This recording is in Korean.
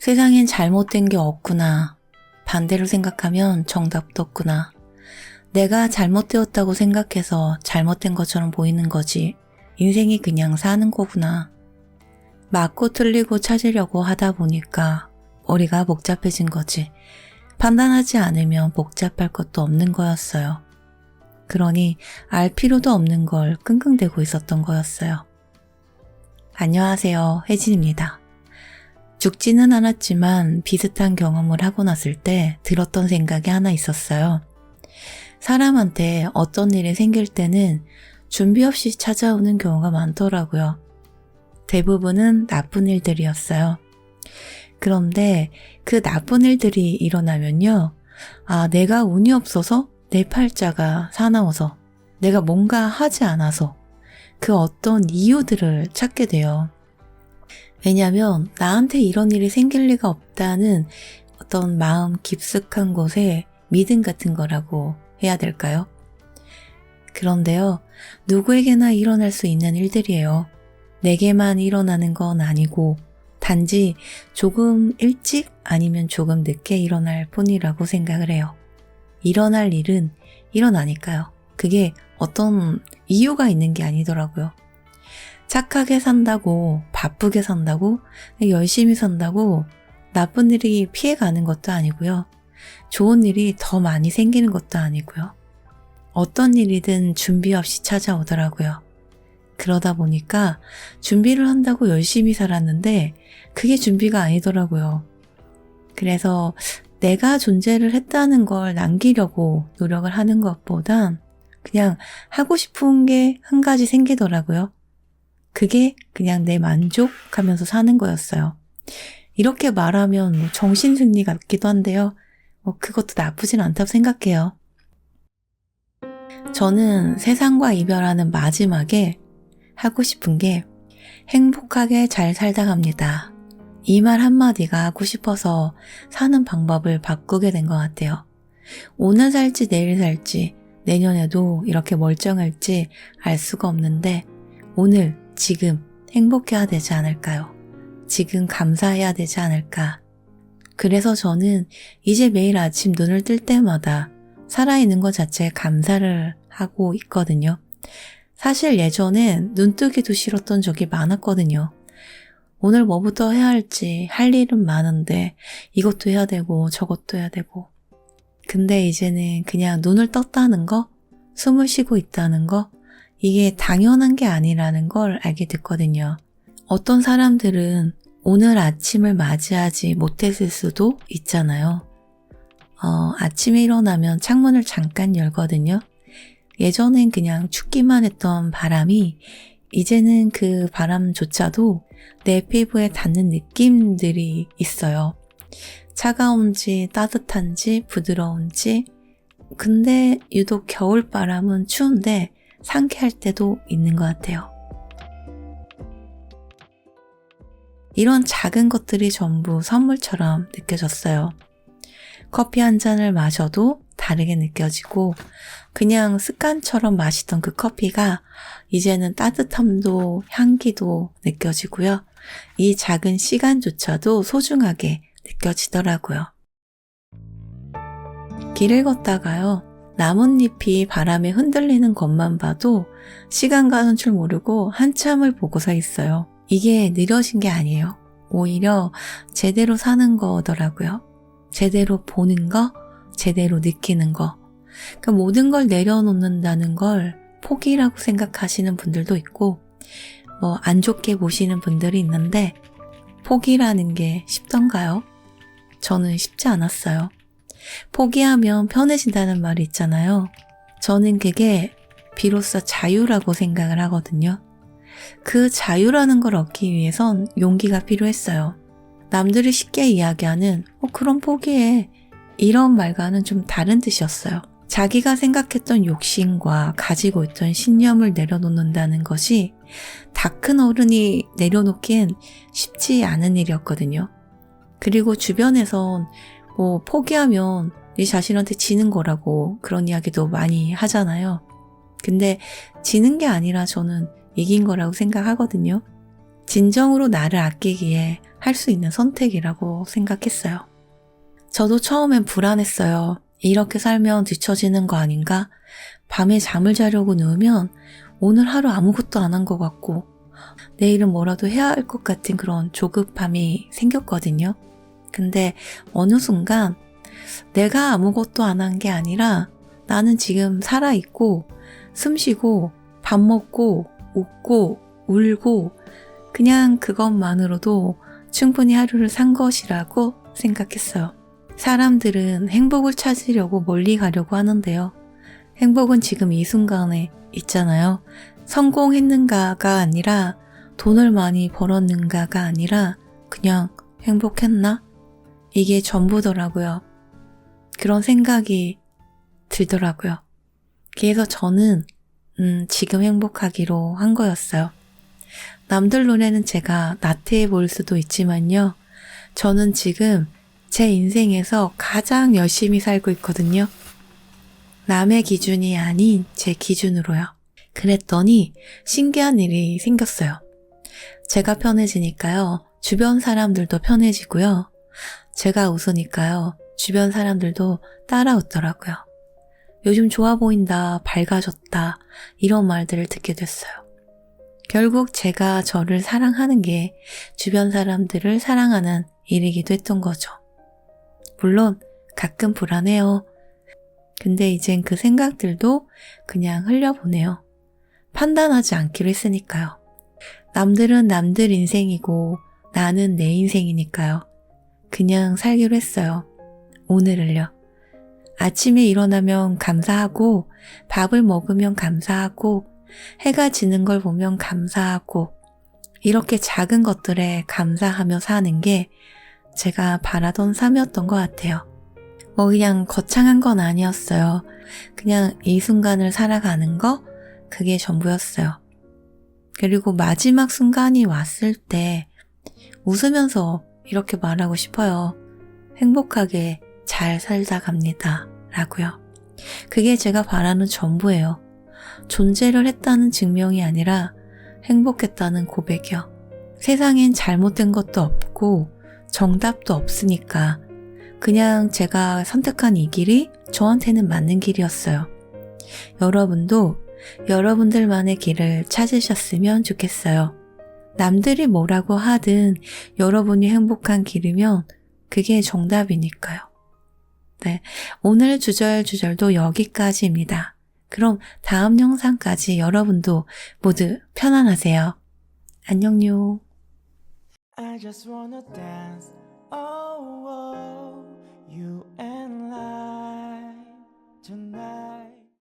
세상엔 잘못된 게 없구나. 반대로 생각하면 정답도 없구나. 내가 잘못되었다고 생각해서 잘못된 것처럼 보이는 거지. 인생이 그냥 사는 거구나. 맞고 틀리고 찾으려고 하다 보니까 머리가 복잡해진 거지. 판단하지 않으면 복잡할 것도 없는 거였어요. 그러니 알 필요도 없는 걸 끙끙대고 있었던 거였어요. 안녕하세요, 혜진입니다. 죽지는 않았지만 비슷한 경험을 하고 났을 때 들었던 생각이 하나 있었어요. 사람한테 어떤 일이 생길 때는 준비 없이 찾아오는 경우가 많더라고요. 대부분은 나쁜 일들이었어요. 그런데 그 나쁜 일들이 일어나면요. 내가 운이 없어서, 내 팔자가 사나워서, 내가 뭔가 하지 않아서 그 어떤 이유들을 찾게 돼요. 왜냐하면 나한테 이런 일이 생길 리가 없다는 어떤 마음 깊숙한 곳에 믿음 같은 거라고 해야 될까요? 그런데요, 누구에게나 일어날 수 있는 일들이에요. 내게만 일어나는 건 아니고 단지 조금 일찍 아니면 조금 늦게 일어날 뿐이라고 생각을 해요. 일어날 일은 일어나니까요. 그게 어떤 이유가 있는 게 아니더라고요. 착하게 산다고, 바쁘게 산다고, 열심히 산다고 나쁜 일이 피해가는 것도 아니고요. 좋은 일이 더 많이 생기는 것도 아니고요. 어떤 일이든 준비 없이 찾아오더라고요. 그러다 보니까 준비를 한다고 열심히 살았는데 그게 준비가 아니더라고요. 그래서 내가 존재를 했다는 걸 남기려고 노력을 하는 것보단 그냥 하고 싶은 게 한 가지 생기더라고요. 그게 그냥 내 만족하면서 사는 거였어요. 이렇게 말하면 정신승리 같기도 한데요. 그것도 나쁘진 않다고 생각해요. 저는 세상과 이별하는 마지막에 하고 싶은 게 행복하게 잘 살다 갑니다. 이 말 한마디가 하고 싶어서 사는 방법을 바꾸게 된 것 같아요. 오늘 살지 내일 살지 내년에도 이렇게 멀쩡할지 알 수가 없는데 오늘 지금 행복해야 되지 않을까요? 지금 감사해야 되지 않을까? 그래서 저는 이제 매일 아침 눈을 뜰 때마다 살아있는 것 자체에 감사를 하고 있거든요. 사실 예전엔 눈 뜨기도 싫었던 적이 많았거든요. 오늘 뭐부터 해야 할지 할 일은 많은데 이것도 해야 되고 저것도 해야 되고. 근데 이제는 그냥 눈을 떴다는 거, 숨을 쉬고 있다는 거, 이게 당연한 게 아니라는 걸 알게 됐거든요. 어떤 사람들은 오늘 아침을 맞이하지 못했을 수도 있잖아요. 아침에 일어나면 창문을 잠깐 열거든요. 예전엔 그냥 춥기만 했던 바람이 이제는 그 바람조차도 내 피부에 닿는 느낌들이 있어요. 차가운지 따뜻한지 부드러운지. 근데 유독 겨울바람은 추운데 상쾌할 때도 있는 것 같아요. 이런 작은 것들이 전부 선물처럼 느껴졌어요. 커피 한 잔을 마셔도 다르게 느껴지고 그냥 습관처럼 마시던 그 커피가 이제는 따뜻함도 향기도 느껴지고요. 이 작은 시간조차도 소중하게 느껴지더라고요. 길을 걷다가요. 나뭇잎이 바람에 흔들리는 것만 봐도 시간 가는 줄 모르고 한참을 보고 서 있어요. 이게 느려진 게 아니에요. 오히려 제대로 사는 거더라고요. 제대로 보는 거, 제대로 느끼는 거. 그러니까 모든 걸 내려놓는다는 걸 포기라고 생각하시는 분들도 있고 안 좋게 보시는 분들이 있는데 포기라는 게 쉽던가요? 저는 쉽지 않았어요. 포기하면 편해진다는 말이 있잖아요. 저는 그게 비로소 자유라고 생각을 하거든요. 그 자유라는 걸 얻기 위해선 용기가 필요했어요. 남들이 쉽게 이야기하는 그럼 포기해 이런 말과는 좀 다른 뜻이었어요. 자기가 생각했던 욕심과 가지고 있던 신념을 내려놓는다는 것이 다 큰 어른이 내려놓기엔 쉽지 않은 일이었거든요. 그리고 주변에선 포기하면 네 자신한테 지는 거라고 그런 이야기도 많이 하잖아요. 근데 지는 게 아니라 저는 이긴 거라고 생각하거든요. 진정으로 나를 아끼기에 할 수 있는 선택이라고 생각했어요. 저도 처음엔 불안했어요. 이렇게 살면 뒤처지는 거 아닌가? 밤에 잠을 자려고 누우면 오늘 하루 아무것도 안 한 것 같고 내일은 뭐라도 해야 할 것 같은 그런 조급함이 생겼거든요. 근데 어느 순간 내가 아무것도 안 한 게 아니라 나는 지금 살아있고 숨쉬고 밥 먹고 웃고 울고 그냥 그것만으로도 충분히 하루를 산 것이라고 생각했어요. 사람들은 행복을 찾으려고 멀리 가려고 하는데요. 행복은 지금 이 순간에 있잖아요. 성공했는가가 아니라 돈을 많이 벌었는가가 아니라 그냥 행복했나? 이게 전부더라고요. 그런 생각이 들더라고요. 그래서 저는 지금 행복하기로 한 거였어요. 남들 눈에는 제가 나태해 보일 수도 있지만요. 저는 지금 제 인생에서 가장 열심히 살고 있거든요. 남의 기준이 아닌 제 기준으로요. 그랬더니 신기한 일이 생겼어요. 제가 편해지니까요. 주변 사람들도 편해지고요. 제가 웃으니까요. 주변 사람들도 따라 웃더라고요. 요즘 좋아 보인다, 밝아졌다 이런 말들을 듣게 됐어요. 결국 제가 저를 사랑하는 게 주변 사람들을 사랑하는 일이기도 했던 거죠. 물론 가끔 불안해요. 근데 이젠 그 생각들도 그냥 흘려보내요. 판단하지 않기로 했으니까요. 남들은 남들 인생이고 나는 내 인생이니까요. 그냥 살기로 했어요. 오늘을요. 아침에 일어나면 감사하고 밥을 먹으면 감사하고 해가 지는 걸 보면 감사하고 이렇게 작은 것들에 감사하며 사는 게 제가 바라던 삶이었던 것 같아요. 그냥 거창한 건 아니었어요. 그냥 이 순간을 살아가는 거 그게 전부였어요. 그리고 마지막 순간이 왔을 때 웃으면서 이렇게 말하고 싶어요. 행복하게 잘 살다 갑니다. 라고요. 그게 제가 바라는 전부예요. 존재를 했다는 증명이 아니라 행복했다는 고백이요. 세상엔 잘못된 것도 없고 정답도 없으니까 그냥 제가 선택한 이 길이 저한테는 맞는 길이었어요. 여러분도 여러분들만의 길을 찾으셨으면 좋겠어요. 남들이 뭐라고 하든 여러분이 행복한 길이면 그게 정답이니까요. 네, 오늘 주절주절도 여기까지입니다. 그럼 다음 영상까지 여러분도 모두 편안하세요. 안녕요. I just wanna dance. Oh, oh.